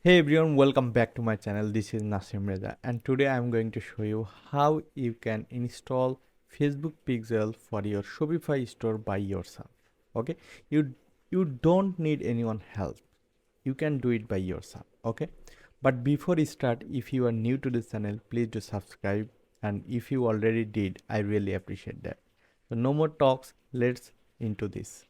Hey everyone, welcome back to my channel. This is Nasim Reza, and today I'm going to show you how you can install Facebook Pixel for your Shopify store by yourself. Okay, you don't need anyone help. You can do it by yourself. Okay, but before we start, if you are new to this channel, please do subscribe, and if you already did, I really appreciate that. So no more talks. Let's into this.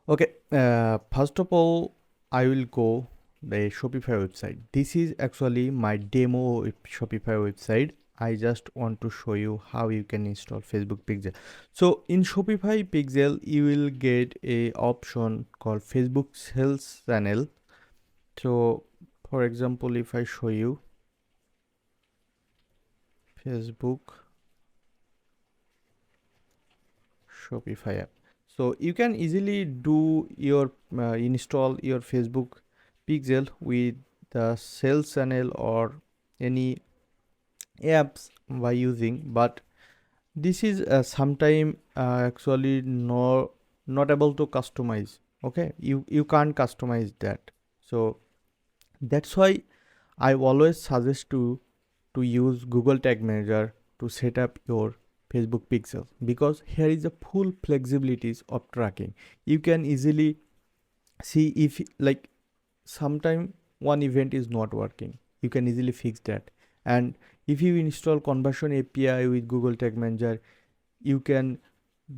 Okay, first of all, I will go the Shopify website. This is actually my demo Shopify website. I just want to show you how you can install Facebook Pixel. So in Shopify Pixel, you will get a option called Facebook Sales Channel. So for example, if I show you Facebook Shopify app, so you can easily do your install your Facebook Pixel with the sales channel or any apps by using, but this is sometime actually not able to customize. Okay, you can't customize that. So that's why I always suggest to use Google Tag Manager to set up your Facebook Pixel, because here is the full flexibilities of tracking. You can easily see if like sometime one event is not working, you can easily fix that. And if you install conversion API with Google Tag Manager, you can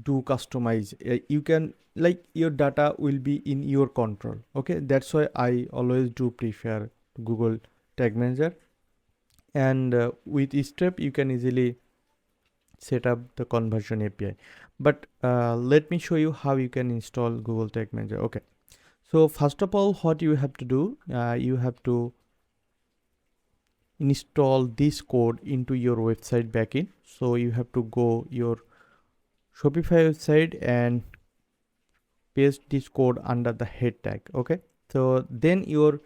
do customize. You can, like, your data will be in your control. Okay, that's why I always do prefer Google Tag Manager. And with each step you can easily set up the conversion API. But let me show you how you can install Google Tag Manager. Okay, so first of all, what you have to do, you have to install this code into your website backend. So you have to go your Shopify website and paste this code under the head tag. Okay, so then your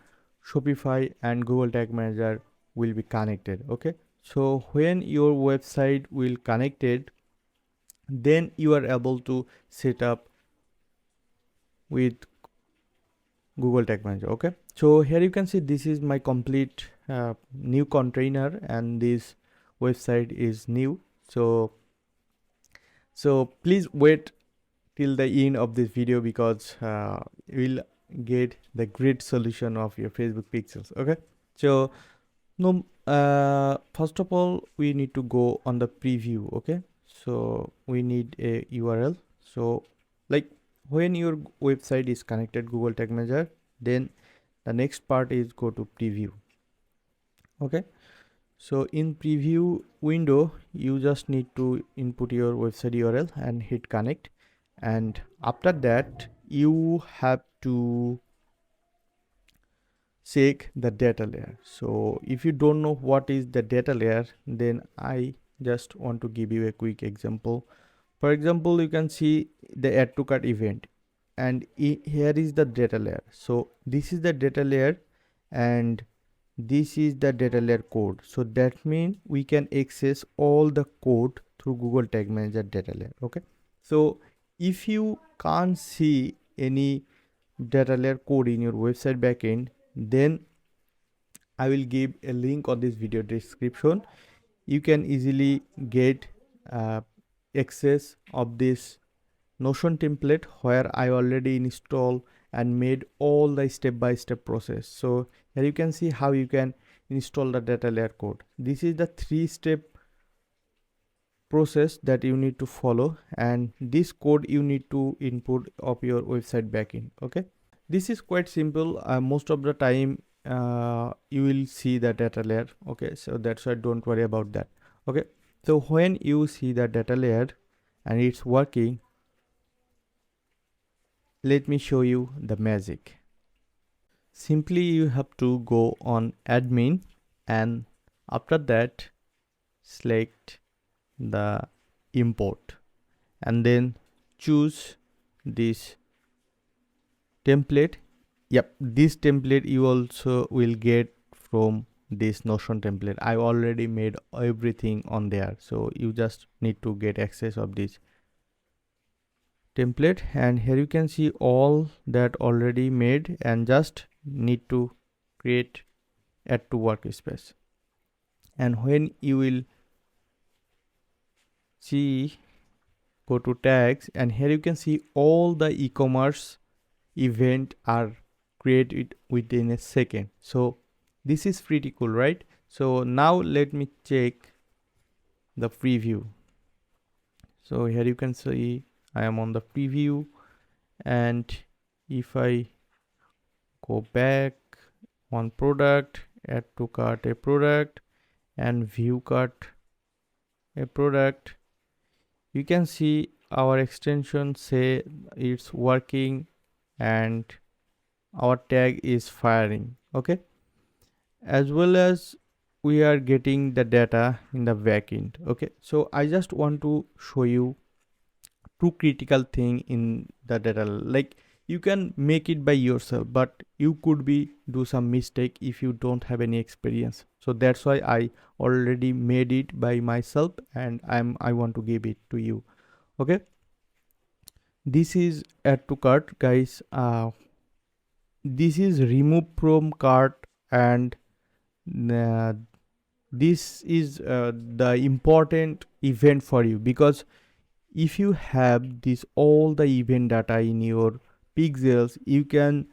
Shopify and Google Tag Manager will be connected. Okay, so when your website will connected, then you are able to set up with Google Tag Manager. Okay, so here you can see this is my complete new container, and this website is new. So please wait till the end of this video, because you will get the great solution of your Facebook pixels. Okay, so no first of all we need to go on the preview. Okay, so we need a URL. So like when your website is connected Google Tag Manager, then the next part is go to preview. Okay, so in preview window you just need to input your website URL and hit connect, and after that you have to check the data layer. So if you don't know what is the data layer, then I just want to give you a quick example. For example, you can see the add to cart event, and here is the data layer. So this is the data layer, and this is the data layer code. So that means we can access all the code through Google Tag Manager data layer. Okay, so if you can't see any data layer code in your website backend, then I will give a link on this video description. You can easily get uh, access of this Notion template, where I already installed and made all the step-by-step process. So here you can see how you can install the data layer code. This is the 3-step process that you need to follow, and this code you need to input of your website backend. Okay, this is quite simple. Most of the time you will see the data layer. Okay, so that's why don't worry about that. Okay, so when you see the data layer and it's working, let me show you the magic. Simply you have to go on admin, and after that select the import, and then choose this template. Yep, this template you also will get from this Notion template. I already made everything on there, so you just need to get access of this template. And here you can see all that already made, and just need to create add to workspace. And when you will see, go to tags, and here you can see all the e-commerce event are created within a second. So this is pretty cool, right? So now let me check the preview. So here you can see I am on the preview, and if I go back on product, add to cart a product, and view cart a product, you can see our extension say it's working and our tag is firing. Okay, as well as we are getting the data in the backend. Okay, so I just want to show you two critical thing in the data. Like, you can make it by yourself, but you could be do some mistake if you don't have any experience. So that's why I already made it by myself, and I want to give it to you. Okay, this is add to cart, guys. This is remove from cart, and uh, this is the important event for you, because if you have this all the event data in your pixels, you can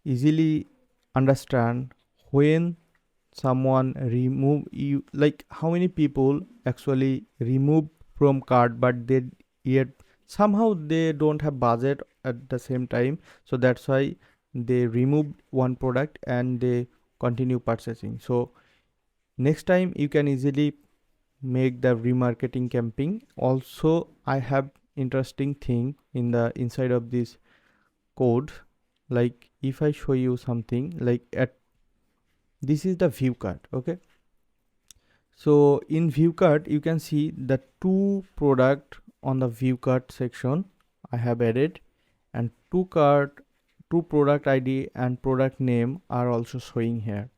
easily understand when someone remove you, like how many people actually remove from cart, but they yet somehow they don't have budget at the same time. So that's why they remove one product and they continue purchasing. So next time you can easily make the remarketing campaign. Also, I have interesting thing in the inside of this code. Like, if I show you something, like at this is the view card. Okay, so in view card you can see the two product on the view card section I have added, and two product id and product name are also showing here.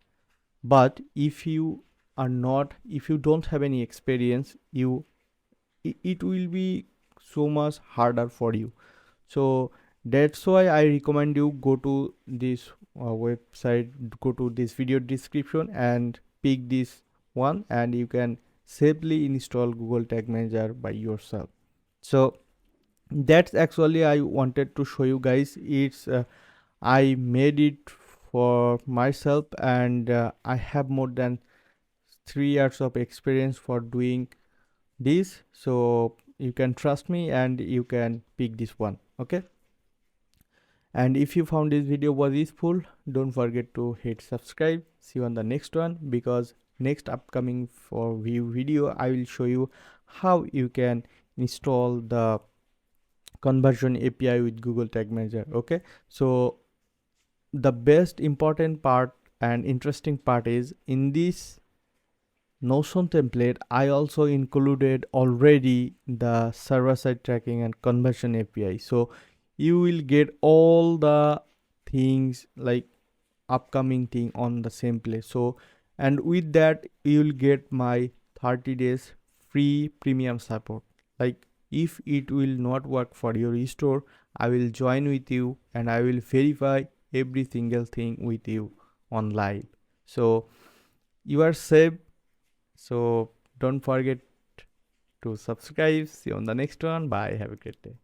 But if you are not, if you don't have any experience, it will be so much harder for you. So that's why I recommend you go to this website, go to this video description and pick this one, and you can safely install Google Tag Manager by yourself. So that's actually I wanted to show you guys. It's I made it for myself, and I have more than 3 years of experience for doing this. So you can trust me and you can pick this one. Okay, and if you found this video was useful, don't forget to hit subscribe. See you on the next one, because next upcoming for view video I will show you how you can install the conversion API with Google Tag Manager. Okay, so the best important part and interesting part is in this Notion template I also included already the server-side tracking and conversion API. So you will get all the things like upcoming thing on the same place. So, and with that you will get my 30 days free premium support. Like, if it will not work for your store, I will join with you and I will verify every single thing with you on live. So you are safe. So don't forget to subscribe. See you on the next one. Bye. Have a great day.